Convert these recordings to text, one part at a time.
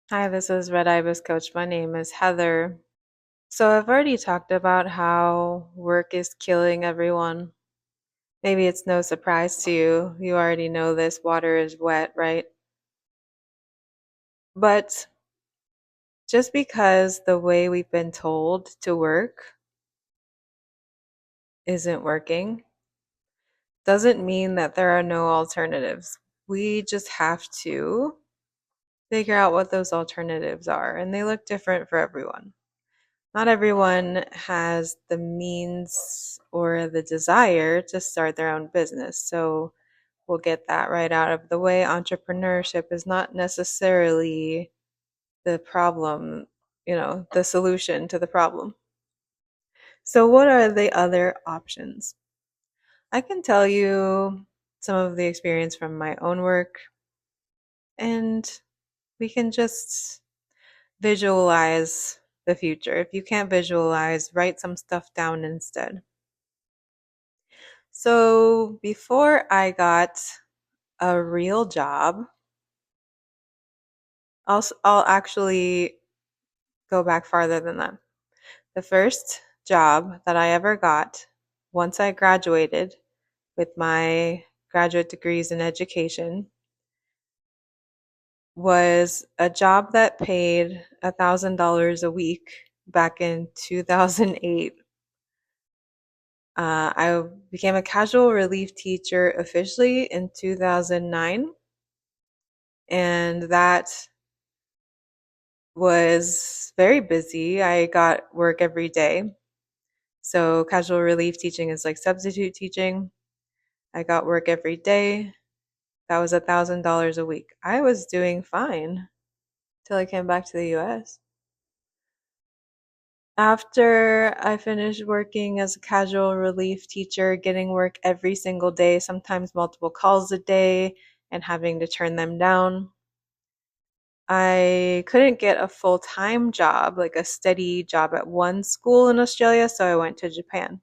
Hi, this is Red Ibis Coach. My name is Heather. So, I've already talked about how work is killing everyone. Maybe it's no surprise to you. You already know this. Water is wet, right? But just because the way we've been told to work isn't working doesn't mean that there are no alternatives. We just have to figure out what those alternatives are, and they look different for everyone. Not everyone has the means or the desire to start their own business. So we'll get that right out of the way. Entrepreneurship is not necessarily the problem, the solution to the problem. So, what are the other options? I can tell you some of the experience from my own work, and we can just visualize the future. If you can't visualize, write some stuff down instead. So before I got a real job, I'll actually go back farther than that. The first job that I ever got once I graduated with my graduate degrees in education was a job that paid $1,000 a week back in 2008. I became a casual relief teacher officially in 2009, and that was very busy. I got work every day. So, casual relief teaching is like substitute teaching. I got work every day. That was $1,000 a week. I was doing fine till I came back to the US. After I finished working as a casual relief teacher, getting work every single day, sometimes multiple calls a day, and having to turn them down, I couldn't get a full-time job, like a steady job at one school in Australia, so I went to Japan.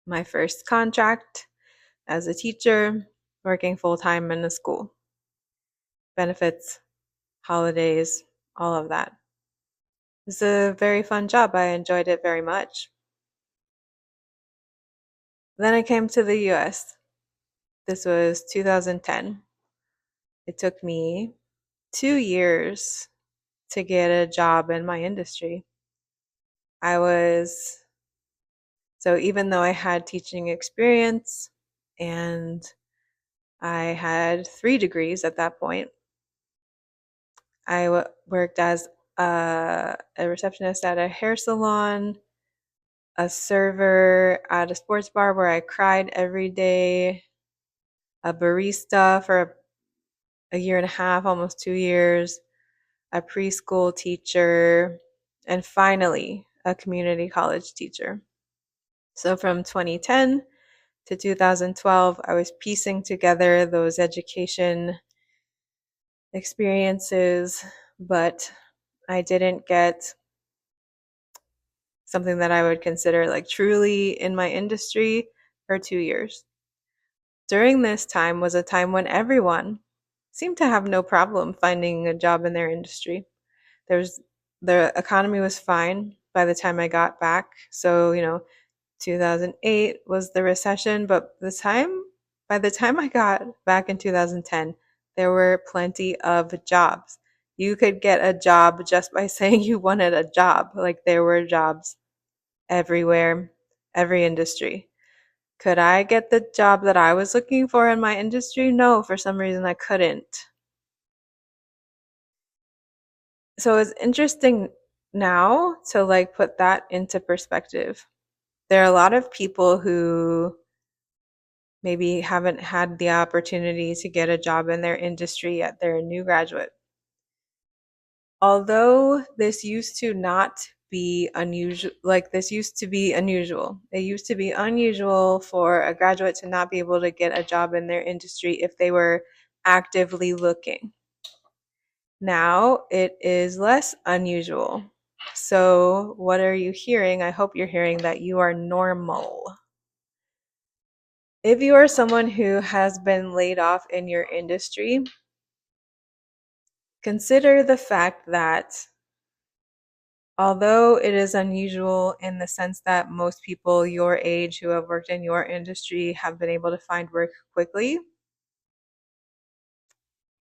My first contract as a teacher, working full-time in a school. Benefits, holidays, all of that. It was a very fun job. I enjoyed it very much. Then I came to the US. This was 2010. It took me 2 years to get a job in my industry. I was So even though I had teaching experience and I had 3 degrees at that point, I worked as a receptionist at a hair salon, a server at a sports bar where I cried every day, a barista for a year and a half, almost 2 years, a preschool teacher, and finally a community college teacher. So from 2010 to 2012, I was piecing together those education experiences, but I didn't get something that I would consider like truly in my industry for 2 years. During this time was a time when everyone seemed to have no problem finding a job in their industry. There's the economy was fine by the time I got back. So, 2008 was the recession, but by the time I got back in 2010, there were plenty of jobs. You could get a job just by saying you wanted a job. Like there were jobs everywhere, every industry. Could I get the job that I was looking for in my industry? No, for some reason I couldn't. So it's interesting now to like put that into perspective. There are a lot of people who maybe haven't had the opportunity to get a job in their industry yet. They're a new graduate. Although this used to not be unusual, like this used to be unusual. It used to be unusual for a graduate to not be able to get a job in their industry if they were actively looking. Now it is less unusual. So, what are you hearing? I hope you're hearing that you are normal. If you are someone who has been laid off in your industry, Consider the fact that although it is unusual in the sense that most people your age who have worked in your industry have been able to find work quickly,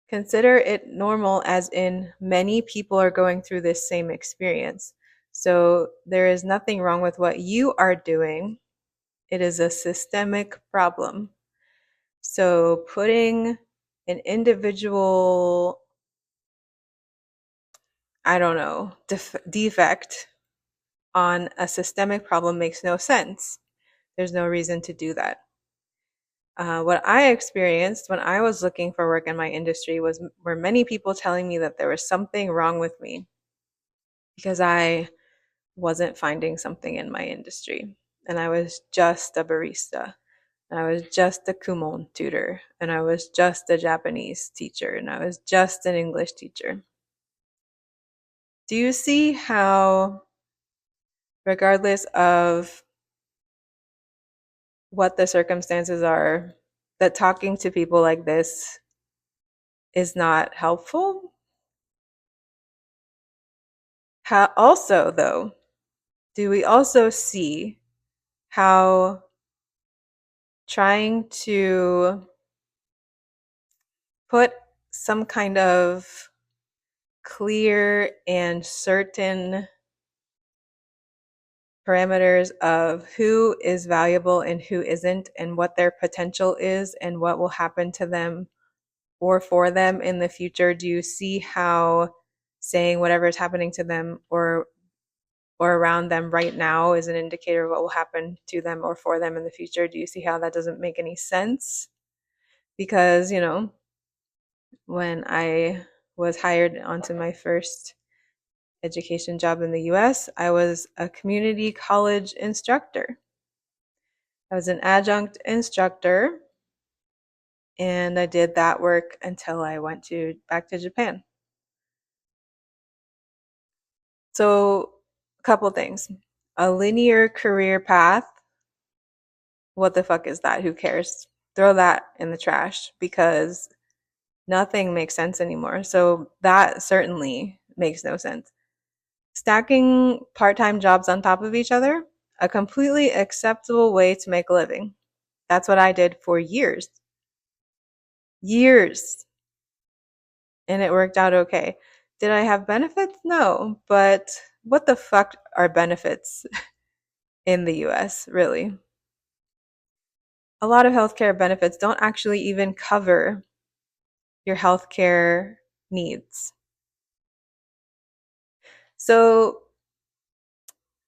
consider it normal as in many people are going through this same experience. So there is nothing wrong with what you are doing. It is a systemic problem. So putting an individual, I don't know, defect on a systemic problem makes no sense. There's no reason to do that. What I experienced when I was looking for work in my industry were many people telling me that there was something wrong with me because I wasn't finding something in my industry. And I was just a barista, and I was just a Kumon tutor, and I was just a Japanese teacher, and I was just an English teacher. Do you see how, regardless of what the circumstances are, that talking to people like this is not helpful? How also, though, do we also see how trying to put some kind of clear and certain parameters of who is valuable and who isn't, and what their potential is, and what will happen to them or for them in the future? Do you see how saying whatever is happening to them or around them right now is an indicator of what will happen to them or for them in the future? Do you see how that doesn't make any sense? Because, when I was hired onto my first education job in the US, I was a community college instructor. I was an adjunct instructor, and I did that work until I went back to Japan. So, a couple things. A linear career path, what the fuck is that? Who cares? Throw that in the trash because nothing makes sense anymore. So, that certainly makes no sense. Stacking part-time jobs on top of each other, a completely acceptable way to make a living. That's what I did for years. Years. And it worked out okay. Did I have benefits? No. But what the fuck are benefits in the US, really? A lot of healthcare benefits don't actually even cover your healthcare needs. So,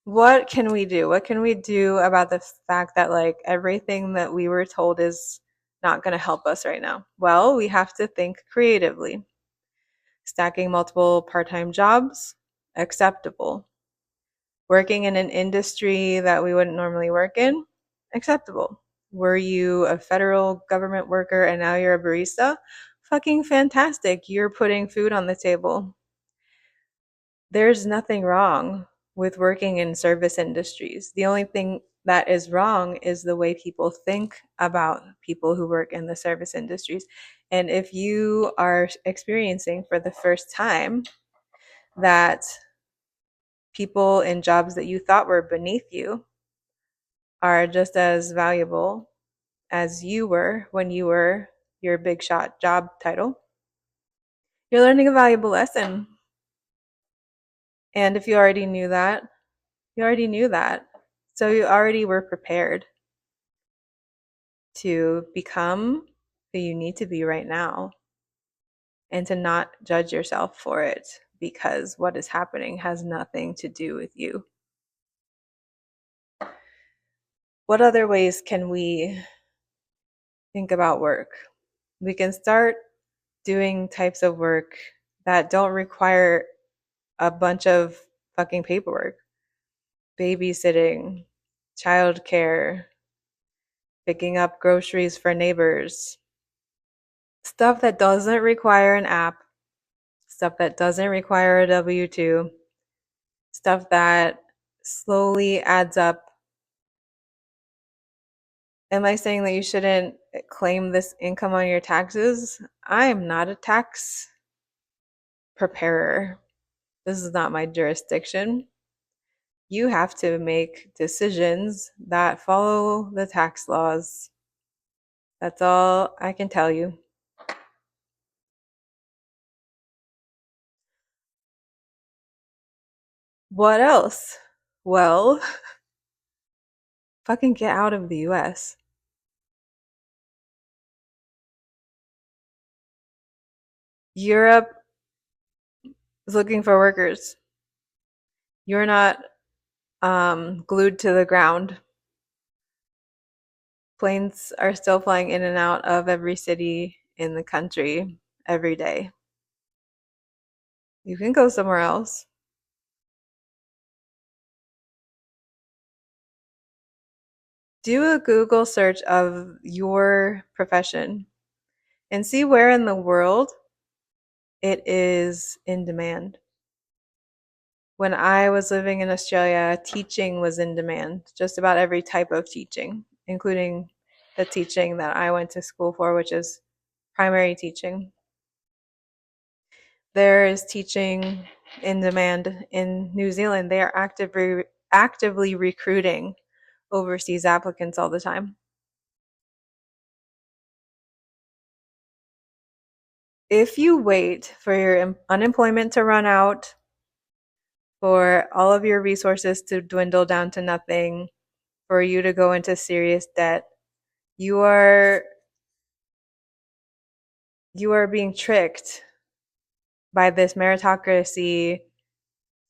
what can we do? What can we do about the fact that like everything that we were told is not going to help us right now? Well, we have to think creatively. Stacking multiple part-time jobs, acceptable. Working in an industry that we wouldn't normally work in, acceptable. Were you a federal government worker and now you're a barista? Fucking fantastic. You're putting food on the table. There's nothing wrong with working in service industries. The only thing that is wrong is the way people think about people who work in the service industries. And if you are experiencing for the first time that people in jobs that you thought were beneath you are just as valuable as you were when you were your big shot job title, you're learning a valuable lesson. And if you already knew that, you already knew that. So you already were prepared to become who you need to be right now and to not judge yourself for it because what is happening has nothing to do with you. What other ways can we think about work? We can start doing types of work that don't require a bunch of fucking paperwork. Babysitting, childcare, picking up groceries for neighbors. Stuff that doesn't require an app, stuff that doesn't require a W-2, stuff that slowly adds up. Am I saying that you shouldn't claim this income on your taxes? I am not a tax preparer. This is not my jurisdiction. You have to make decisions that follow the tax laws. That's all I can tell you. What else? Well, fucking get out of the US. Europe is looking for workers. You're not glued to the ground. Planes are still flying in and out of every city in the country every day. You can go somewhere else. Do a Google search of your profession and see where in the world it is in demand. When I was living in Australia, teaching was in demand, just about every type of teaching, including the teaching that I went to school for, which is primary teaching. There is teaching in demand in New Zealand. They are actively recruiting overseas applicants all the time. If you wait for your unemployment to run out, for all of your resources to dwindle down to nothing, for you to go into serious debt, you are you are being tricked by this meritocracy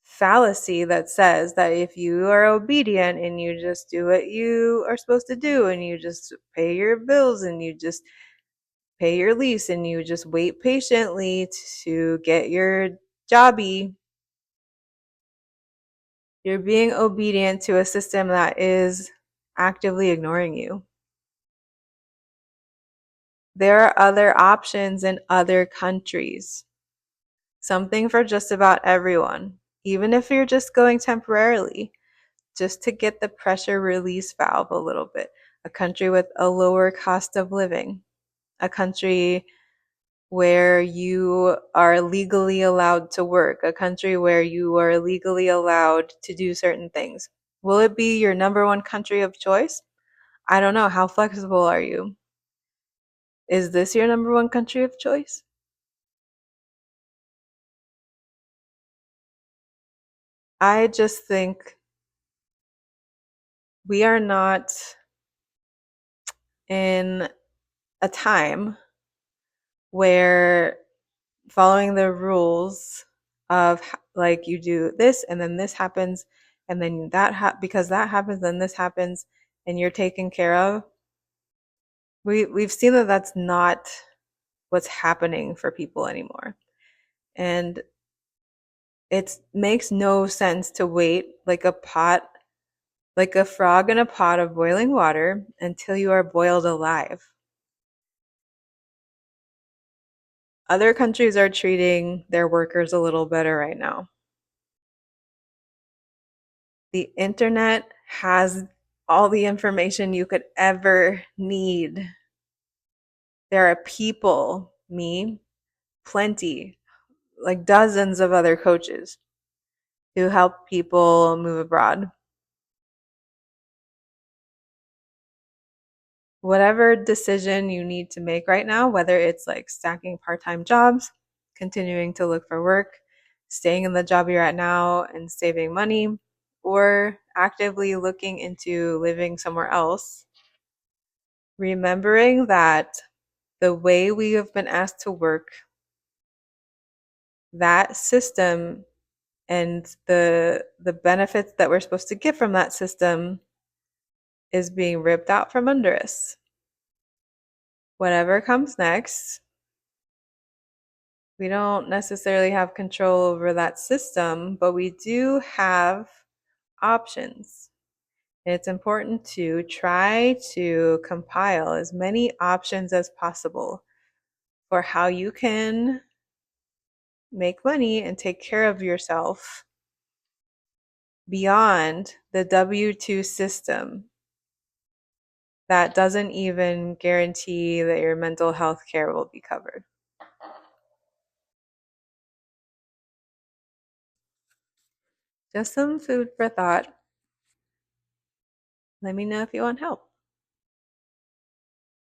fallacy that says that if you are obedient and you just do what you are supposed to do and you just pay your bills and you just pay your lease and you just wait patiently to get your jobby, you're being obedient to a system that is actively ignoring you. There are other options in other countries. Something for just about everyone, even if you're just going temporarily, just to get the pressure release valve a little bit. A country with a lower cost of living, a country where you are legally allowed to work, a country where you are legally allowed to do certain things. Will it be your number one country of choice? I don't know. How flexible are you? Is this your number one country of choice? I just think we are not in a time where following the rules of like you do this and then this happens and then because that happens then this happens and you're taken care of. We've seen that that's not what's happening for people anymore. And it makes no sense to wait like a frog in a pot of boiling water until you are boiled alive. Other countries are treating their workers a little better right now. The internet has all the information you could ever need. There are people, me, plenty, like dozens of other coaches who help people move abroad. Whatever decision you need to make right now, whether it's like stacking part time jobs, continuing to look for work, staying in the job you're at now and saving money, or actively looking into living somewhere else, remembering that the way we have been asked to work, that system and the benefits that we're supposed to get from that system is being ripped out from under us. Whatever comes next, we don't necessarily have control over that system, but we do have options. And it's important to try to compile as many options as possible for how you can make money and take care of yourself beyond the W-2 system that doesn't even guarantee that your mental health care will be covered. Just some food for thought. Let me know if you want help.